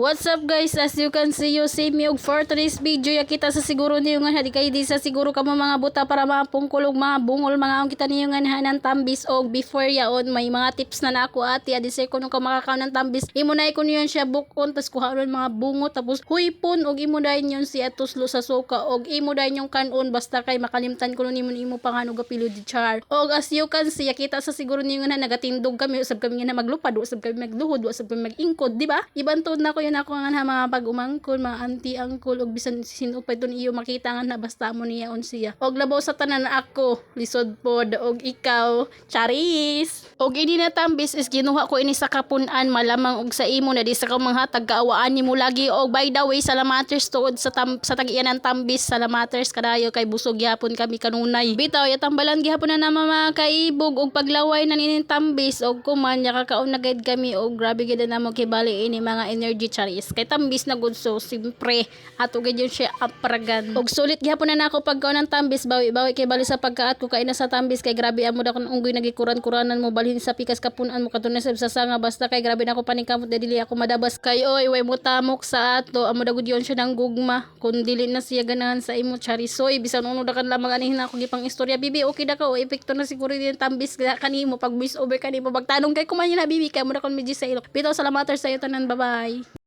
What's up guys, as you can see you see me og for today's video ya kita sa siguro niyo nga di kay di sa siguro kamo mga buta para mga pungkulog mga bungol mga ang kita niyo nga ng tambis og before yaon may mga tips na nako ati adi say kuno ka makakaon ng tambis imo na ikon yun siya bukon tas kuharon mga bungo tapos huipon og imo dayon yun si atuslo sa suka og imo dayon yung kanon basta kay makalimtan kuno nimo imo pangano gapilo di char og as you can see ya kita sa siguro niyo nga nagatindog kami usab kami nga maglupad usab kami magluhod usab kami magingkod di ba ibantod na ko yun ako nga mga pag-umangkol, mga auntie-uncle og bisan sino pa iton iyo makita nga na basta mo niya on siya. Og labaw sa tanan ako, lisod pod og ikaw, charis. Og ini na tambis is ginuha ko ini sa kapunan malamang og sa imo na di sa kamanghatag kaawaan nimo lagi og by the way salamaters tuod sa tag-iyan ng tambis salamaters kadayo kay busog gyapon kami kanunay. Bitaw ya tambalan gihapon na mga kaibog og paglaway na ninin tambis og kuman ya kakaon na guide kami og grabe gid na mo kibali ini mga energy charis kay tambis na good so simpre ato gid yun siya apragan og sulit gihapon na nako pagkaon ng tambis bawi kay bali sa pagkaat ko kay na sa tambis kay grabe amo da kun unggoy nagikuran-kuranan mo balhin sa pikas kapunan mo kadto na sa sanga basta kay grabe na ako paningkamot dili ako madabas kay oy way mo tamok sa ato amo da gud yun siya nang gugma kun dili na siya ganahan sa imo charisoy bisan uno da kan lamang anihin ako gipang istorya bibi okay da ka o epekto na siguro din tambis kanimo pag voice over kanimo pagtanong kay kuman na bibi kay mo da kon medyo sa ilo bitaw salamat sa iyo tanan bye bye.